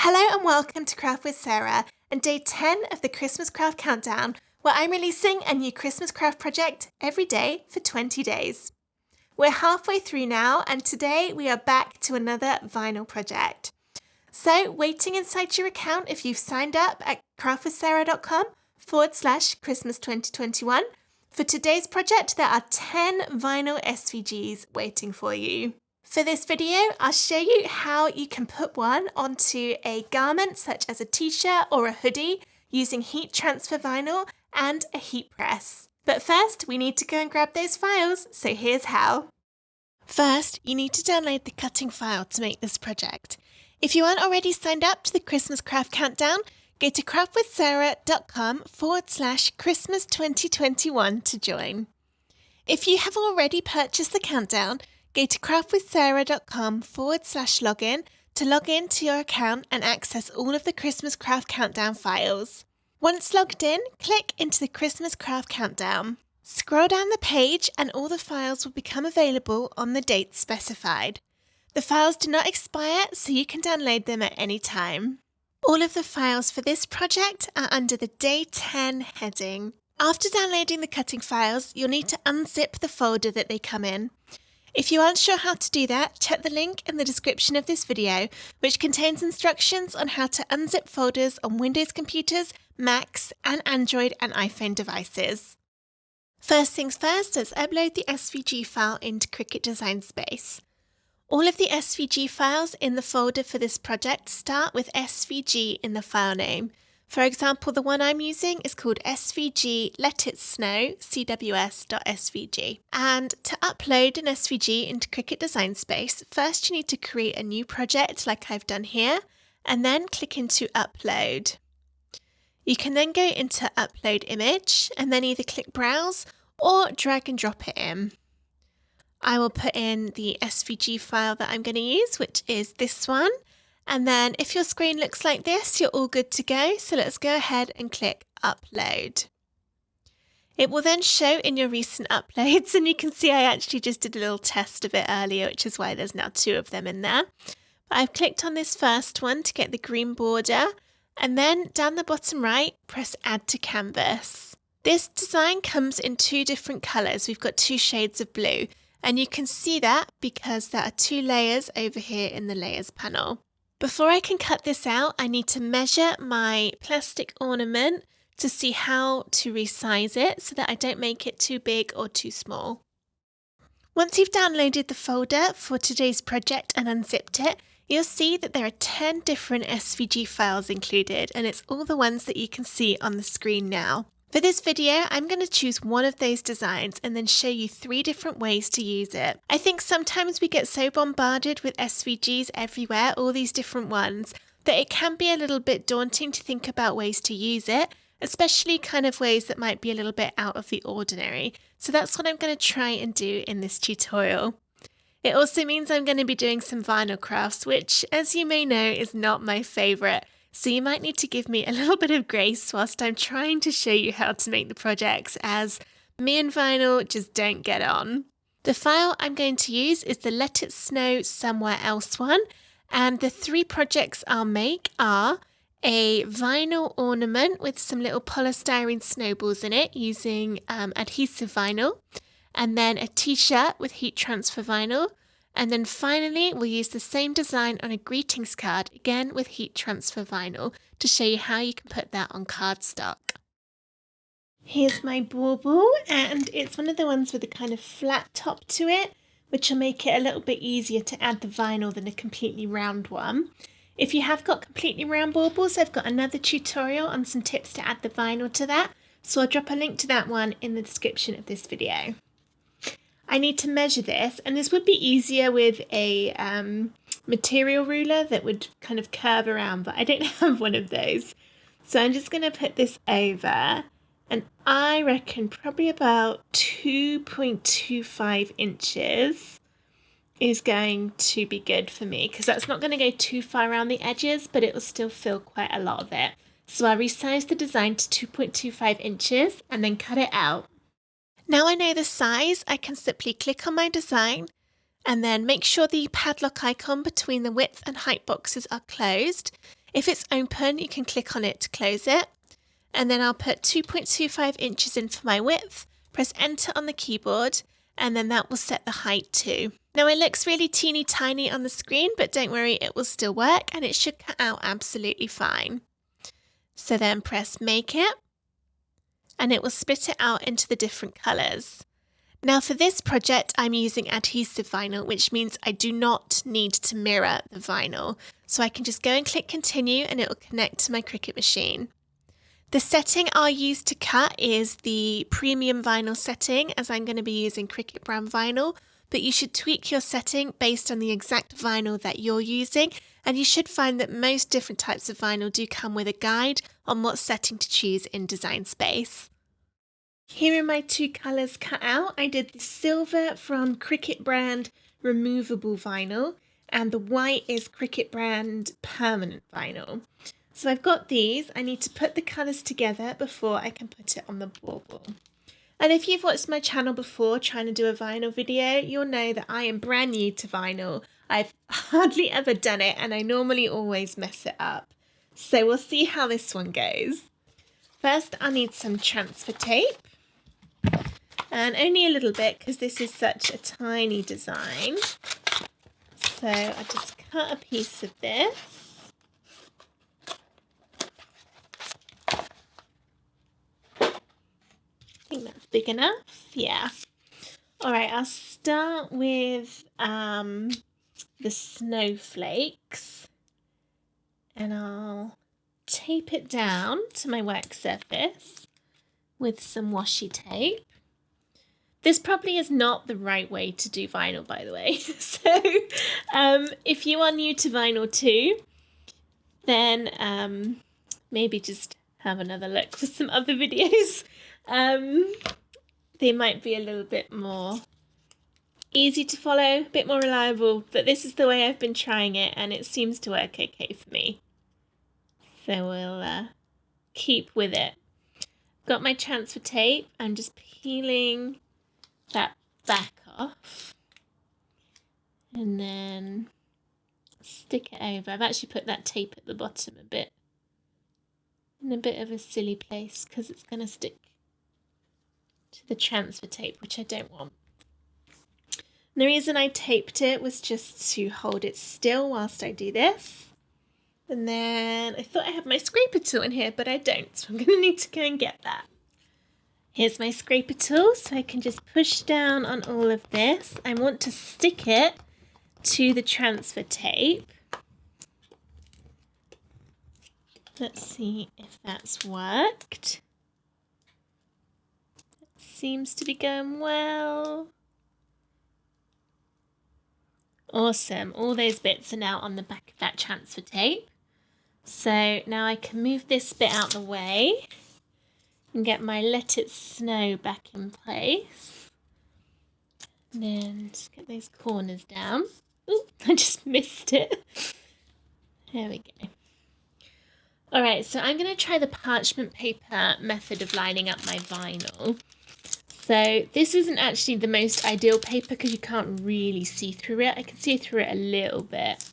Hello and welcome to Craft with Sarah and day 10 of the Christmas Craft Countdown, where I'm releasing a new Christmas craft project every day for 20 days. We're halfway through now and today we are back to another vinyl project. So waiting inside your account if you've signed up at craftwithsarah.com/Christmas 2021. For today's project there are 10 vinyl SVGs waiting for you. For this video, I'll show you how you can put one onto a garment such as a t-shirt or a hoodie using heat transfer vinyl and a heat press. But first, we need to go and grab those files, so here's how. First, you need to download the cutting file to make this project. If you aren't already signed up to the Christmas Craft Countdown, go to craftwithsarah.com/Christmas 2021 to join. If you have already purchased the countdown, go to craftwithsarah.com/login to log in to your account and access all of the Christmas Craft Countdown files. Once logged in, click into the Christmas Craft Countdown. Scroll down the page and all the files will become available on the date specified. The files do not expire, so you can download them at any time. All of the files for this project are under the Day 10 heading. After downloading the cutting files, you'll need to unzip the folder that they come in. If you aren't sure how to do that, check the link in the description of this video, which contains instructions on how to unzip folders on Windows computers, Macs, and Android and iPhone devices. First things first, let's upload the SVG file into Cricut Design Space. All of the SVG files in the folder for this project start with SVG in the file name. For example, the one I'm using is called SVG Let It Snow CWS.svg. And to upload an SVG into Cricut Design Space, first you need to create a new project like I've done here, and then click into Upload. You can then go into Upload Image, and then either click Browse or drag and drop it in. I will put in the SVG file that I'm going to use, which is this one. And then if your screen looks like this, you're all good to go. So let's go ahead and click Upload. It will then show in your recent uploads, and you can see I actually just did a little test of it earlier, which is why there's now 2 of them in there. But I've clicked on this first one to get the green border, and then down the bottom right, press Add to Canvas. This design comes in 2 different colours. We've got 2 shades of blue, and you can see that because there are 2 layers over here in the Layers panel. Before I can cut this out, I need to measure my plastic ornament to see how to resize it so that I don't make it too big or too small. Once you've downloaded the folder for today's project and unzipped it, you'll see that there are 10 different SVG files included, and it's all the ones that you can see on the screen now. For this video, I'm going to choose one of those designs and then show you 3 different ways to use it. I think sometimes we get so bombarded with SVGs everywhere, all these different ones, that it can be a little bit daunting to think about ways to use it, especially kind of ways that might be a little bit out of the ordinary. So that's what I'm going to try and do in this tutorial. It also means I'm going to be doing some vinyl crafts, which, as you may know, is not my favourite. So you might need to give me a little bit of grace whilst I'm trying to show you how to make the projects, as me and vinyl just don't get on. The file I'm going to use is the Let It Snow Somewhere Else one, and the 3 projects I'll make are a vinyl ornament with some little polystyrene snowballs in it using adhesive vinyl, and then a t-shirt with heat transfer vinyl. And then finally, we'll use the same design on a greetings card, again with heat transfer vinyl, to show you how you can put that on cardstock. Here's my bauble, and it's one of the ones with a kind of flat top to it, which will make it a little bit easier to add the vinyl than a completely round one. If you have got completely round baubles, I've got another tutorial on some tips to add the vinyl to that, so I'll drop a link to that one in the description of this video. I need to measure this, and this would be easier with a material ruler that would kind of curve around, but I don't have one of those. So I'm just going to put this over, and I reckon probably about 2.25 inches is going to be good for me, because that's not going to go too far around the edges, but it will still fill quite a lot of it. So I'll resize the design to 2.25 inches and then cut it out. Now I know the size, I can simply click on my design and then make sure the padlock icon between the width and height boxes are closed. If it's open, you can click on it to close it. And then I'll put 2.25 inches in for my width, press enter on the keyboard, and then that will set the height too. Now it looks really teeny tiny on the screen, but don't worry, it will still work and it should cut out absolutely fine. So then press make it, and it will spit it out into the different colours. Now for this project, I'm using adhesive vinyl, which means I do not need to mirror the vinyl. So I can just go and click continue and it will connect to my Cricut machine. The setting I'll use to cut is the premium vinyl setting, as I'm going to be using Cricut brand vinyl, but you should tweak your setting based on the exact vinyl that you're using, and you should find that most different types of vinyl do come with a guide on what setting to choose in Design Space. Here are my two colours cut out. I did the silver from Cricut brand removable vinyl, and the white is Cricut brand permanent vinyl. So I've got these. I need to put the colours together before I can put it on the bauble. And if you've watched my channel before trying to do a vinyl video, you'll know that I am brand new to vinyl. I've hardly ever done it and I normally always mess it up. So we'll see how this one goes. First, I need some transfer tape. And only a little bit because this is such a tiny design. So I just cut a piece of this. I think that's big enough. Yeah. All right, I'll start with the snowflakes, and I'll tape it down to my work surface with some washi tape. This probably is not the right way to do vinyl, by the way. So if you are new to vinyl too, then maybe just have another look for some other videos. They might be a little bit more easy to follow, a bit more reliable, but this is the way I've been trying it and it seems to work okay for me. So we'll keep with it. Got my transfer tape. I'm just peeling that back off and then stick it over. I've actually put that tape at the bottom a bit in a bit of a silly place because it's going to stick to the transfer tape, which I don't want. And the reason I taped it was just to hold it still whilst I do this. And then I thought I had my scraper tool in here, but I don't, so I'm going to need to go and get that. Here's my scraper tool, so I can just push down on all of this. I want to stick it to the transfer tape. Let's see if that's worked. It seems to be going well. Awesome, all those bits are now on the back of that transfer tape. So now I can move this bit out the way and get my Let It Snow back in place. And then just get those corners down. Ooh, I just missed it. There we go. All right, so I'm going to try the parchment paper method of lining up my vinyl. So this isn't actually the most ideal paper because you can't really see through it. I can see through it a little bit.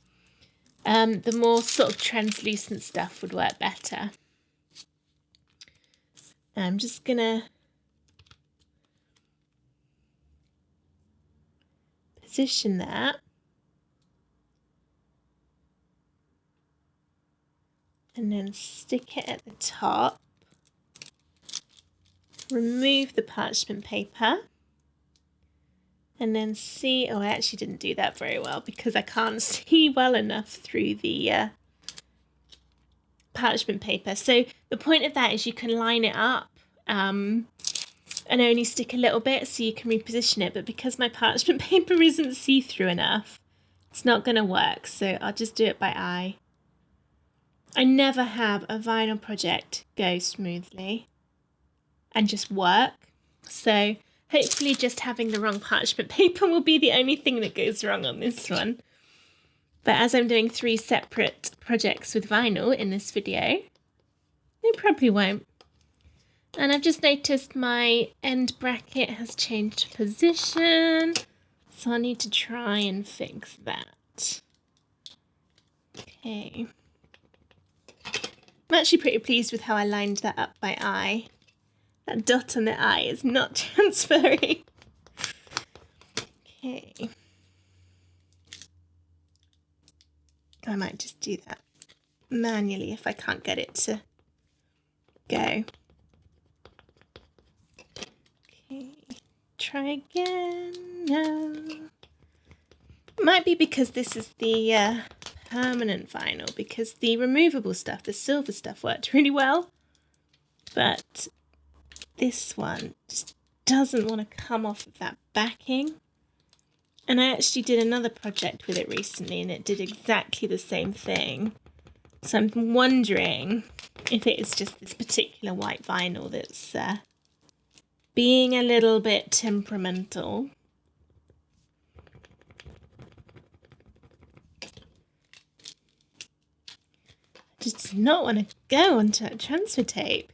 The more sort of translucent stuff would work better. I'm just going to position that. And then stick it at the top. Remove the parchment paper. And then see, oh, I actually didn't do that very well because I can't see well enough through the parchment paper. So the point of that is you can line it up and only stick a little bit so you can reposition it. But because my parchment paper isn't see-through enough, it's not going to work. So I'll just do it by eye. I never have a vinyl project go smoothly and just work. So hopefully just having the wrong parchment paper will be the only thing that goes wrong on this one. But as I'm doing 3 separate projects with vinyl in this video, it probably won't. And I've just noticed my end bracket has changed position, so I need to try and fix that. Okay. I'm actually pretty pleased with how I lined that up by eye. That dot on the eye is not transferring. Okay. I might just do that manually if I can't get it to go. Okay, try again. No. Might be because this is the permanent vinyl, because the removable stuff, the silver stuff, worked really well. But this one just doesn't want to come off of that backing. And I actually did another project with it recently and it did exactly the same thing. So I'm wondering if it is just this particular white vinyl that's being a little bit temperamental. Just does not want to go onto that transfer tape.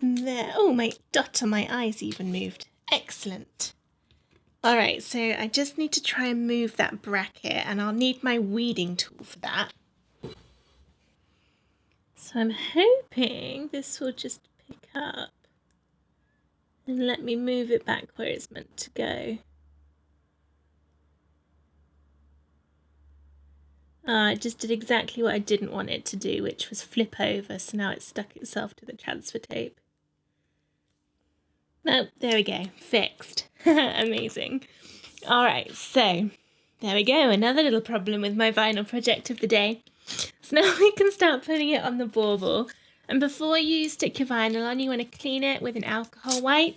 There. Oh, my dot on my eye's even moved. Excellent. All right, so I just need to try and move that bracket, and I'll need my weeding tool for that. So I'm hoping this will just pick up and let me move it back where it's meant to go. It just did exactly what I didn't want it to do, which was flip over, so now it's stuck itself to the transfer tape. Oh, there we go, fixed. Amazing. All right, so there we go, another little problem with my vinyl project of the day. So now we can start putting it on the bauble. And before you stick your vinyl on, you want to clean it with an alcohol wipe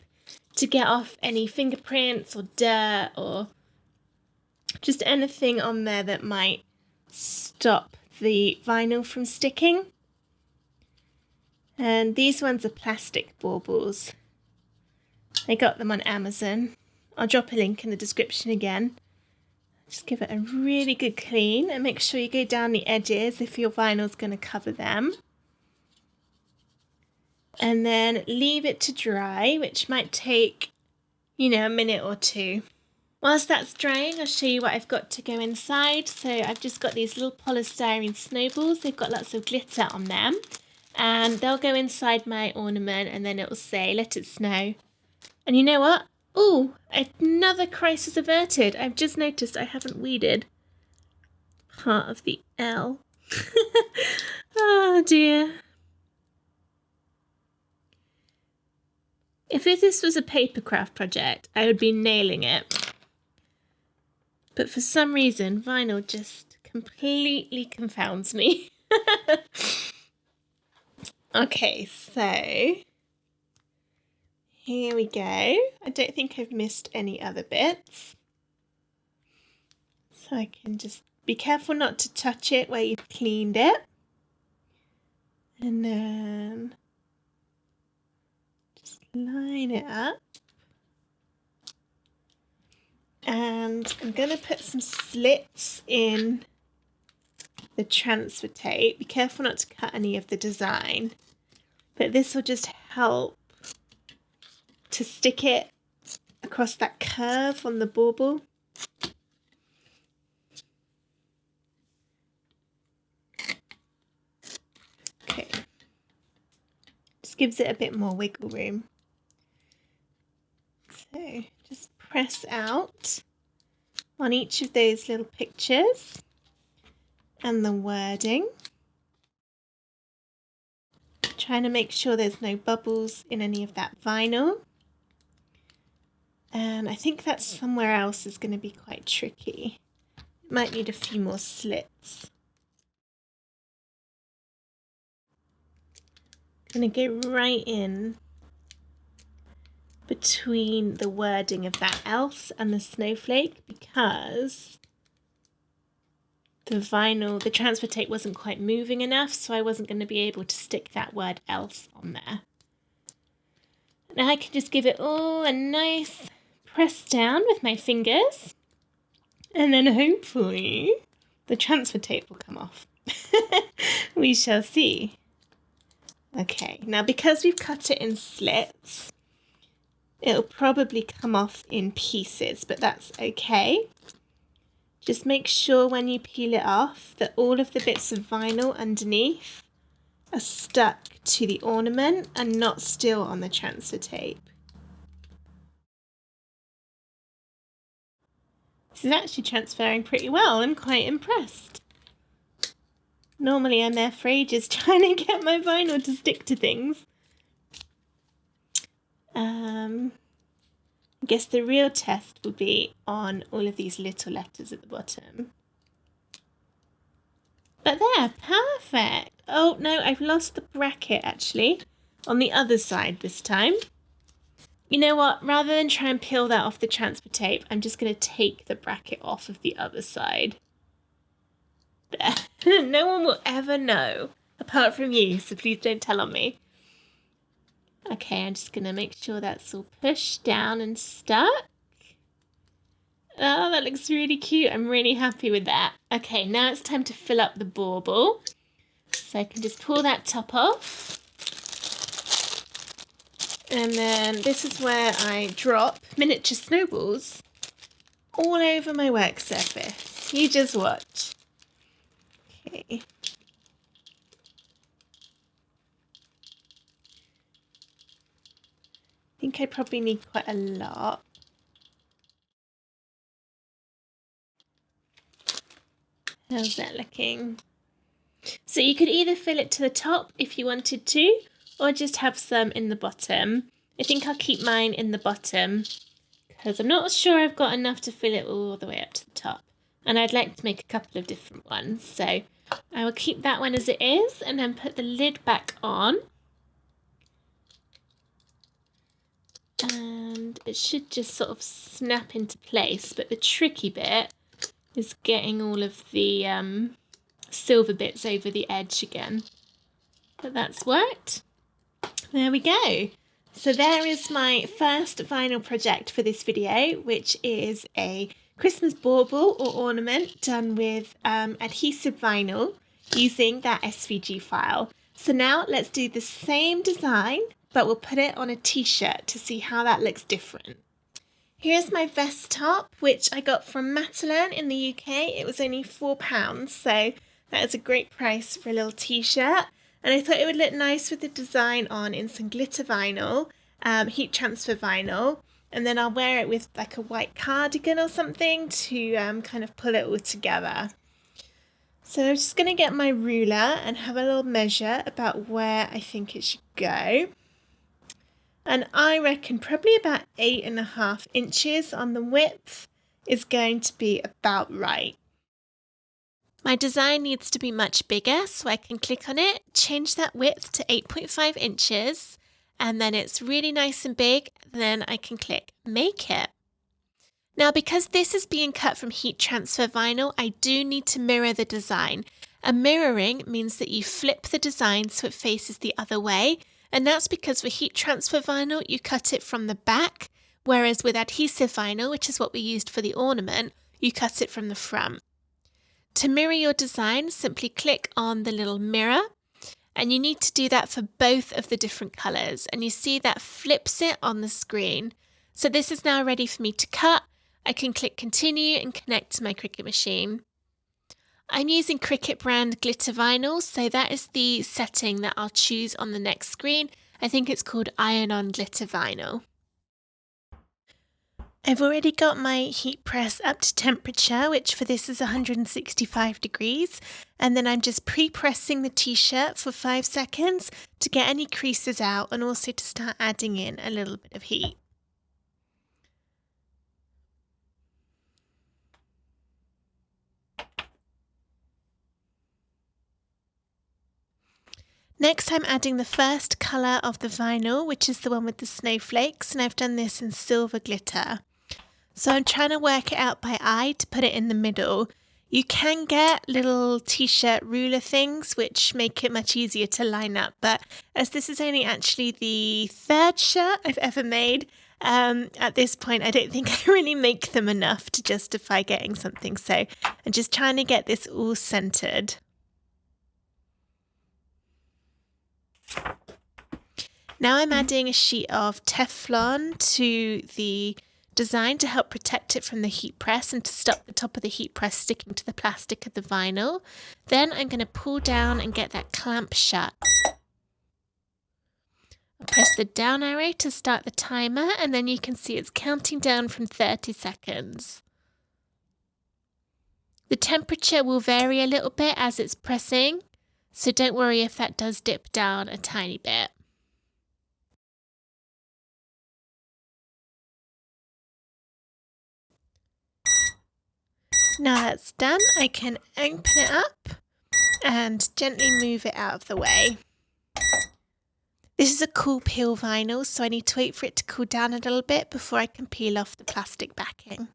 to get off any fingerprints or dirt or just anything on there that might stop the vinyl from sticking. And these ones are plastic baubles. I got them on Amazon. I'll drop a link in the description again. Just give it a really good clean and make sure you go down the edges if your vinyl's going to cover them. And then leave it to dry, which might take, a minute or two. Whilst that's drying, I'll show you what I've got to go inside. So I've just got these little polystyrene snowballs. They've got lots of glitter on them. And they'll go inside my ornament and then it will say, "Let it snow." And you know what? Oh, another crisis averted. I've just noticed I haven't weeded part of the L. Oh dear. If this was a paper craft project, I would be nailing it. But for some reason, vinyl just completely confounds me. Okay, so here we go. I don't think I've missed any other bits. So I can just be careful not to touch it where you've cleaned it. And then just line it up. And I'm going to put some slits in the transfer tape. Be careful not to cut any of the design. But this will just help to stick it across that curve on the bauble. Okay. Just gives it a bit more wiggle room. So just press out on each of those little pictures and the wording. Trying to make sure there's no bubbles in any of that vinyl. And I think that somewhere else is going to be quite tricky. It might need a few more slits. I'm going to go right in between the wording of that else and the snowflake because the transfer tape wasn't quite moving enough, so I wasn't going to be able to stick that word else on there. Now I can just give it all a nice press down with my fingers, and then hopefully the transfer tape will come off. We shall see. Okay, now because we've cut it in slits, it'll probably come off in pieces, but that's okay. Just make sure when you peel it off that all of the bits of vinyl underneath are stuck to the ornament and not still on the transfer tape. This is actually transferring pretty well. I'm quite impressed. Normally I'm there for ages trying to get my vinyl to stick to things. I guess the real test will be on all of these little letters at the bottom. But there, perfect. Oh no, I've lost the bracket actually on the other side this time. You know what, rather than try and peel that off the transfer tape, I'm just going to take the bracket off of the other side. There. No one will ever know, apart from you, so please don't tell on me. Okay, I'm just going to make sure that's all pushed down and stuck. Oh, that looks really cute. I'm really happy with that. Okay, now it's time to fill up the bauble. So I can just pull that top off. And then this is where I drop miniature snowballs all over my work surface. You just watch. Okay. I think I probably need quite a lot. How's that looking? So you could either fill it to the top if you wanted to, or just have some in the bottom. I think I'll keep mine in the bottom because I'm not sure I've got enough to fill it all the way up to the top. And I'd like to make a couple of different ones. So I will keep that one as it is and then put the lid back on. And it should just sort of snap into place, but the tricky bit is getting all of the silver bits over the edge again. But that's worked. There we go. So there is my first vinyl project for this video, which is a Christmas bauble or ornament done with adhesive vinyl using that SVG file. So now let's do the same design, but we'll put it on a t-shirt to see how that looks different. Here's my vest top, which I got from Matalan in the UK. It was only £4, so that is a great price for a little t-shirt. And I thought it would look nice with the design on in some glitter vinyl, heat transfer vinyl. And then I'll wear it with like a white cardigan or something to kind of pull it all together. So I'm just going to get my ruler and have a little measure about where I think it should go. And I reckon probably about 8.5 inches on the width is going to be about right. My design needs to be much bigger, so I can click on it, change that width to 8.5 inches, and then it's really nice and big. Then I can click Make It. Now, because this is being cut from heat transfer vinyl, I do need to mirror the design. And mirroring means that you flip the design so it faces the other way. And that's because for heat transfer vinyl, you cut it from the back, whereas with adhesive vinyl, which is what we used for the ornament, you cut it from the front. To mirror your design, simply click on the little mirror, and you need to do that for both of the different colours, and you see that flips it on the screen. So this is now ready for me to cut. I can click continue and connect to my Cricut machine. I'm using Cricut brand glitter vinyl, so that is the setting that I'll choose on the next screen. I think it's called Iron-On Glitter Vinyl. I've already got my heat press up to temperature, which for this is 165 degrees, and then I'm just pre-pressing the t-shirt for 5 seconds to get any creases out and also to start adding in a little bit of heat. Next, I'm adding the first colour of the vinyl, which is the one with the snowflakes, and I've done this in silver glitter. So I'm trying to work it out by eye to put it in the middle. You can get little t-shirt ruler things which make it much easier to line up, but as this is only actually the third shirt I've ever made, at this point I don't think I really make them enough to justify getting something, so I'm just trying to get this all centered. Now I'm adding a sheet of Teflon to the designed to help protect it from the heat press and to stop the top of the heat press sticking to the plastic of the vinyl. Then I'm going to pull down and get that clamp shut. I'll press the down arrow to start the timer, and then you can see it's counting down from 30 seconds. The temperature will vary a little bit as it's pressing, so don't worry if that does dip down a tiny bit. Now that's done, I can open it up and gently move it out of the way. This is a cool peel vinyl, so I need to wait for it to cool down a little bit before I can peel off the plastic backing.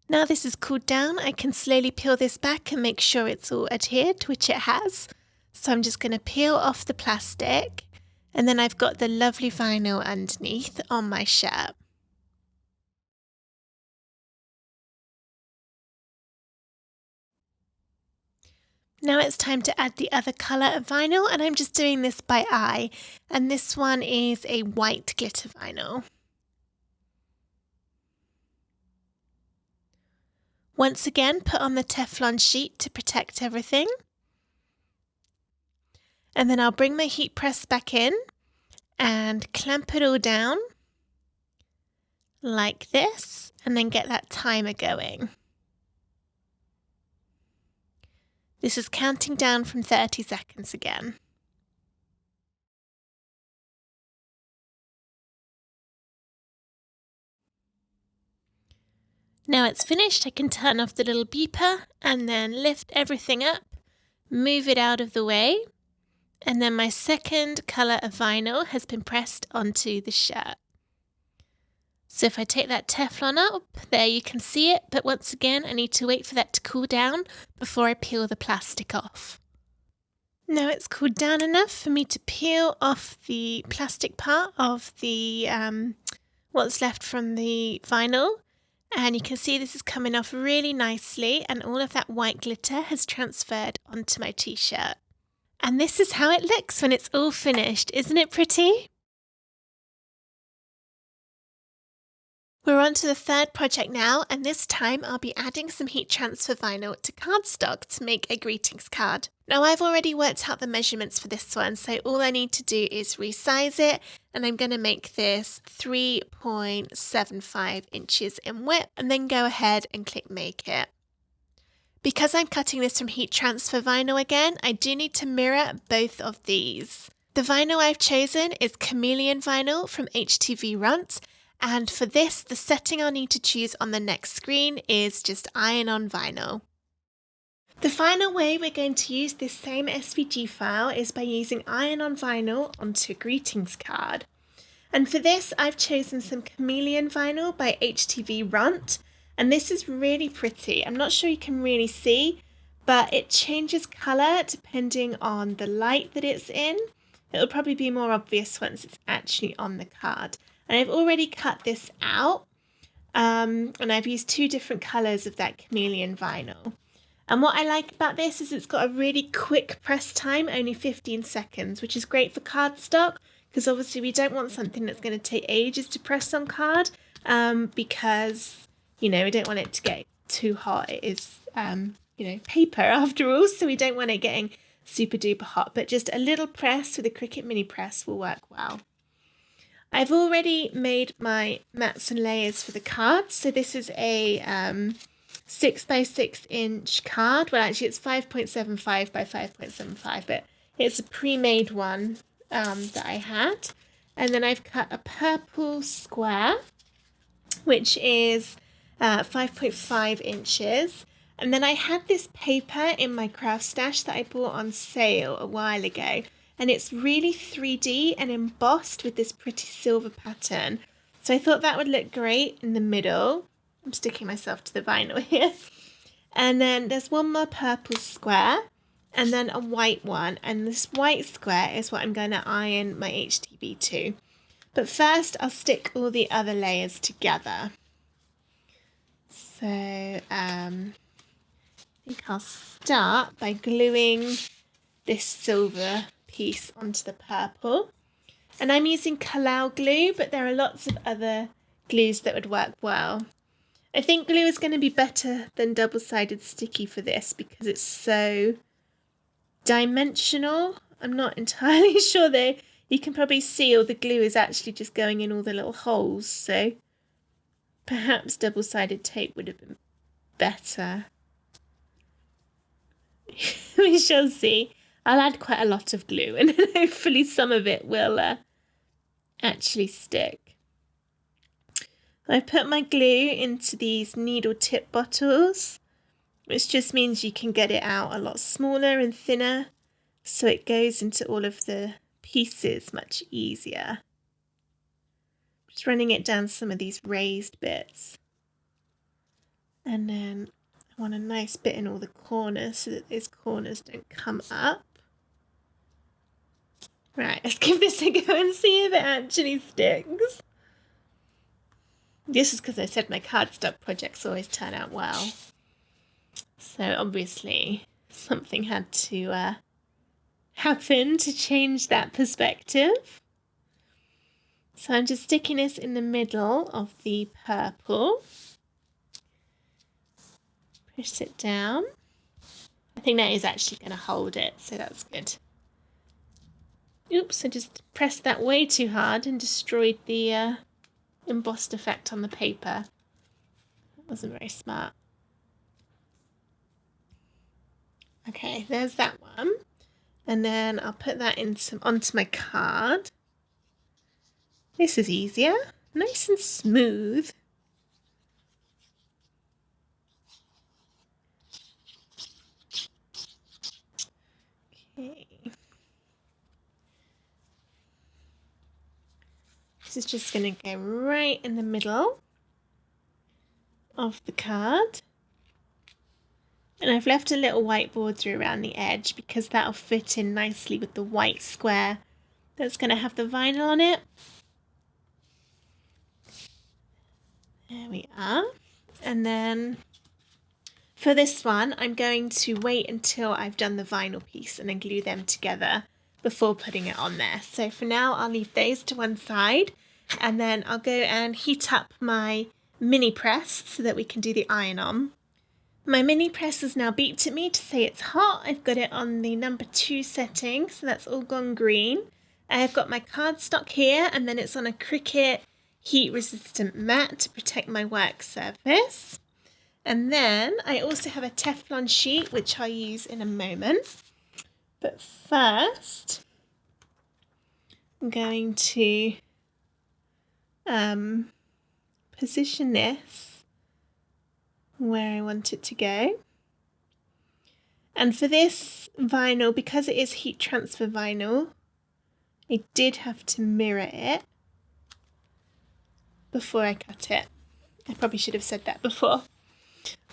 Now this is cooled down, I can slowly peel this back and make sure it's all adhered, which it has. So I'm just going to peel off the plastic, and then I've got the lovely vinyl underneath on my shirt. Now it's time to add the other colour of vinyl, and I'm just doing this by eye, and this one is a white glitter vinyl. Once again, put on the Teflon sheet to protect everything. And then I'll bring my heat press back in and clamp it all down like this, and then get that timer going. This is counting down from 30 seconds again. Now it's finished, I can turn off the little beeper and then lift everything up, move it out of the way, and then my second colour of vinyl has been pressed onto the shirt. So if I take that Teflon up, there you can see it, but once again I need to wait for that to cool down before I peel the plastic off. Now it's cooled down enough for me to peel off the plastic part of the what's left from the vinyl, and you can see this is coming off really nicely, and all of that white glitter has transferred onto my t-shirt. And this is how it looks when it's all finished. Isn't it pretty? We're on to the third project now, and this time I'll be adding some heat transfer vinyl to cardstock to make a greetings card. Now I've already worked out the measurements for this one, so all I need to do is resize it, and I'm going to make this 3.75 inches in width, and then go ahead and click make it. Because I'm cutting this from heat transfer vinyl again, I do need to mirror both of these. The vinyl I've chosen is Chameleon vinyl from HTV Runt, and for this, the setting I'll need to choose on the next screen is just iron-on vinyl. The final way we're going to use this same SVG file is by using iron-on vinyl onto a greetings card. And for this, I've chosen some Chameleon vinyl by HTV Runt, and this is really pretty. I'm not sure you can really see, but it changes colour depending on the light that it's in. It'll probably be more obvious once it's actually on the card. And I've already cut this out, and I've used two different colours of that Chameleon vinyl. And what I like about this is it's got a really quick press time, only 15 seconds, which is great for cardstock, because obviously we don't want something that's going to take ages to press on card, because, you know, we don't want it to get too hot. It is, you know, paper after all, so we don't want it getting super duper hot, but just a little press with a Cricut mini press will work well. I've already made my mats and layers for the card. So this is a 6 by 6 inch card. Well, actually it's 5.75 by 5.75, but it's a pre-made one that I had. And then I've cut a purple square, which is 5.5 inches. And then I had this paper in my craft stash that I bought on sale a while ago. And it's really 3D and embossed with this pretty silver pattern. So I thought that would look great in the middle. I'm sticking myself to the vinyl here. And then there's one more purple square and then a white one. And this white square is what I'm going to iron my HTV to. But first I'll stick all the other layers together. So I think I'll start by gluing this silver piece onto the purple, and I'm using Kalal glue, but there are lots of other glues that would work well. I think glue is going to be better than double-sided sticky for this because it's so dimensional. I'm not entirely sure though. You can probably see all the glue is actually just going in all the little holes, so perhaps double-sided tape would have been better. We shall see. I'll add quite a lot of glue and hopefully some of it will actually stick. I put my glue into these needle tip bottles, which just means you can get it out a lot smaller and thinner, so it goes into all of the pieces much easier. Just running it down some of these raised bits. And then I want a nice bit in all the corners so that those corners don't come up. Right, let's give this a go and see if it actually sticks. This is because I said my cardstock projects always turn out well. So obviously something had to happen to change that perspective. So I'm just sticking this in the middle of the purple. Push it down. I think that is actually going to hold it, so that's good. Oops, I just pressed that way too hard and destroyed the embossed effect on the paper. That wasn't very smart. Okay, there's that one. And then I'll put that onto my card. This is easier, nice and smooth. Okay. This is just going to go right in the middle of the card. And I've left a little white border around the edge because that'll fit in nicely with the white square that's going to have the vinyl on it. There we are. And then for this one, I'm going to wait until I've done the vinyl piece and then glue them together before putting it on there. So for now, I'll leave those to one side and then I'll go and heat up my mini press so that we can do the iron on. My mini press has now beeped at me to say it's hot. I've got it on the number 2 setting, so that's all gone green. I've got my cardstock here and then it's on a Cricut heat resistant mat to protect my work surface. And then I also have a Teflon sheet which I'll use in a moment. But first, I'm going to position this where I want it to go. And for this vinyl, because it is heat transfer vinyl, I did have to mirror it before I cut it. I probably should have said that before.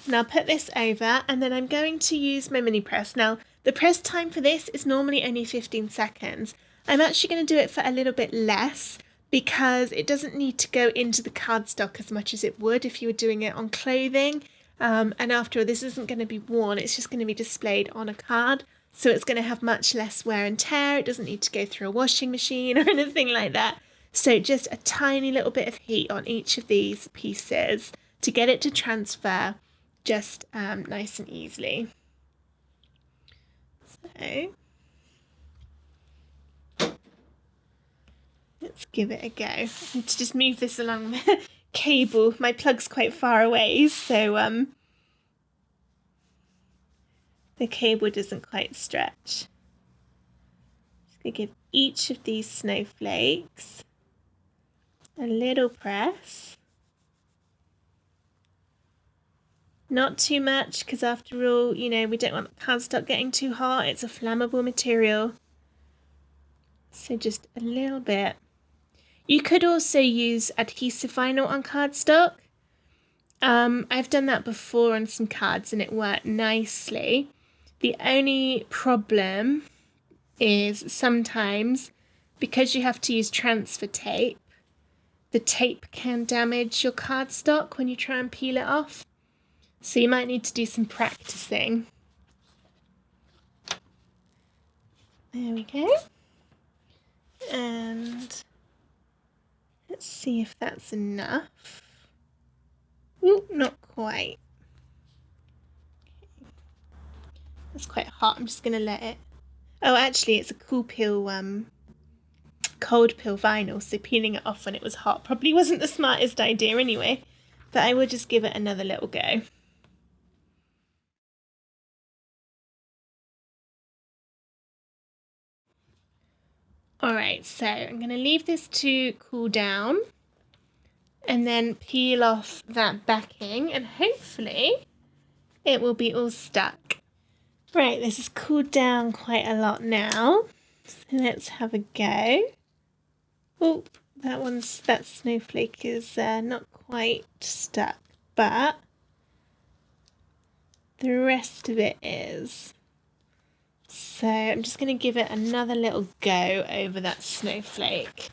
Now I'll put this over and then I'm going to use my mini press. Now the press time for this is normally only 15 seconds. I'm actually going to do it for a little bit less because it doesn't need to go into the cardstock as much as it would if you were doing it on clothing. And after all, this isn't going to be worn, it's just going to be displayed on a card. So it's going to have much less wear and tear. It doesn't need to go through a washing machine or anything like that. So just a tiny little bit of heat on each of these pieces to get it to transfer just nice and easily. So let's give it a go. I need to just move this along the cable. My plug's quite far away, so the cable doesn't quite stretch. Just gonna give each of these snowflakes a little press. Not too much, because after all, you know, we don't want the cardstock getting too hot. It's a flammable material. So just a little bit. You could also use adhesive vinyl on cardstock. I've done that before on some cards and it worked nicely. The only problem is sometimes, because you have to use transfer tape, the tape can damage your cardstock when you try and peel it off. So you might need to do some practicing. There we go. And Let's see if that's enough. Ooh, not quite. That's quite hot. I'm just going to let it. Oh, actually, it's a cold peel vinyl, so peeling it off when it was hot probably wasn't the smartest idea anyway. But I will just give it another little go. Alright, so I'm going to leave this to cool down and then peel off that backing, and hopefully it will be all stuck. Right, this has cooled down quite a lot now, so let's have a go. Oh, that snowflake is not quite stuck, but the rest of it is. So I'm just going to give it another little go over that snowflake.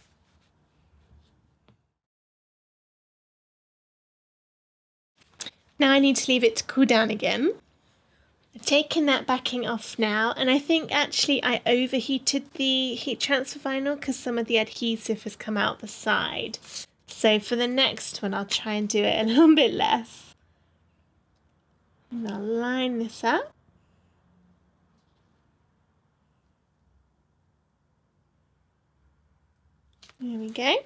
Now I need to leave it to cool down again. I've taken that backing off now, and I think actually I overheated the heat transfer vinyl because some of the adhesive has come out the side. So for the next one I'll try and do it a little bit less. And I'll line this up. There we go.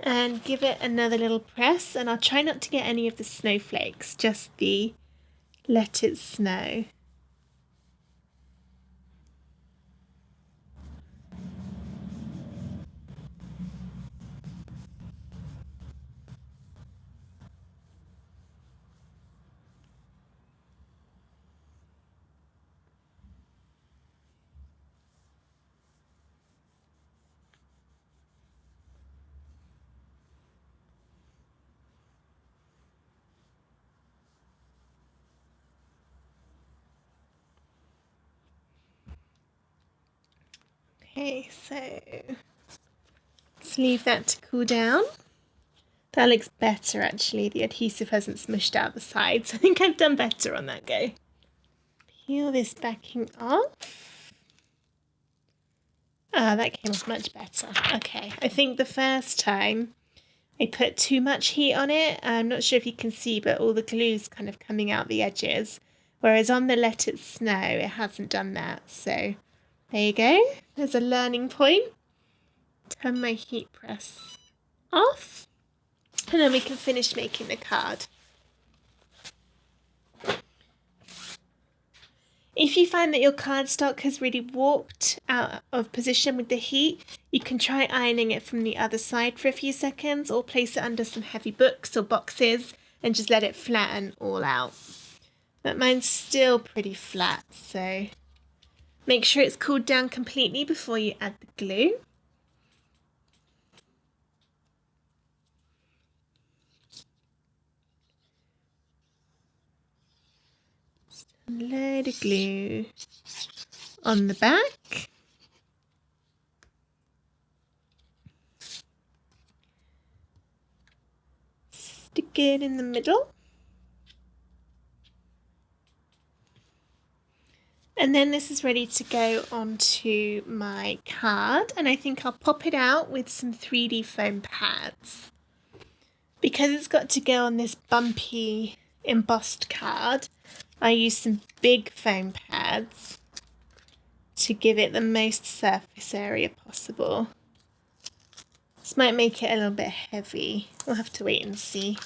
And give it another little press, and I'll try not to get any of the snowflakes, just the let it snow. Okay, so let's leave that to cool down. That looks better actually. The adhesive hasn't smushed out the sides. I think I've done better on that go. Peel this backing off. Ah, that came off much better. Okay, I think the first time I put too much heat on it. I'm not sure if you can see, but all the glue's kind of coming out the edges. Whereas on the Let It Snow, it hasn't done that. So there you go. There's a learning point. Turn my heat press off. And then we can finish making the card. If you find that your cardstock has really warped out of position with the heat, you can try ironing it from the other side for a few seconds, or place it under some heavy books or boxes and just let it flatten all out. But mine's still pretty flat, so make sure it's cooled down completely before you add the glue. Just a load of glue on the back. Stick it in the middle. And then this is ready to go onto my card, and I think I'll pop it out with some 3D foam pads. Because it's got to go on this bumpy embossed card, I use some big foam pads to give it the most surface area possible. This might make it a little bit heavy. We'll have to wait and see.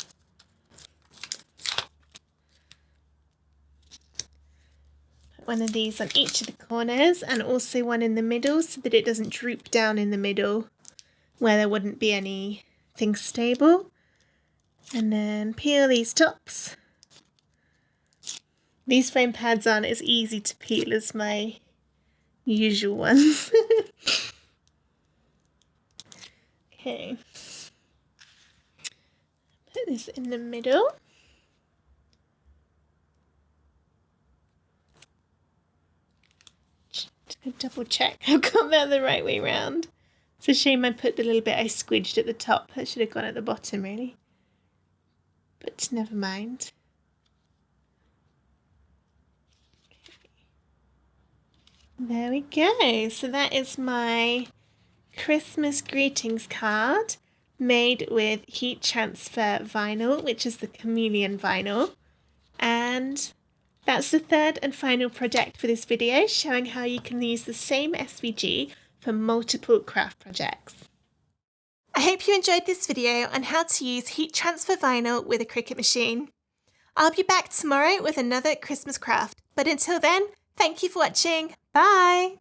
Put one of these on each of the corners and also one in the middle so that it doesn't droop down in the middle where there wouldn't be anything stable. And then peel these tops. These foam pads aren't as easy to peel as my usual ones. Okay. Put this in the middle. Just double check I've got that the right way round. It's a shame I put the little bit I squidged at the top. That should have gone at the bottom really. But never mind. Okay. There we go. So that is my Christmas greetings card made with heat transfer vinyl, which is the chameleon vinyl. And that's the third and final project for this video, showing how you can use the same SVG for multiple craft projects. I hope you enjoyed this video on how to use heat transfer vinyl with a Cricut machine. I'll be back tomorrow with another Christmas craft, but until then, thank you for watching. Bye!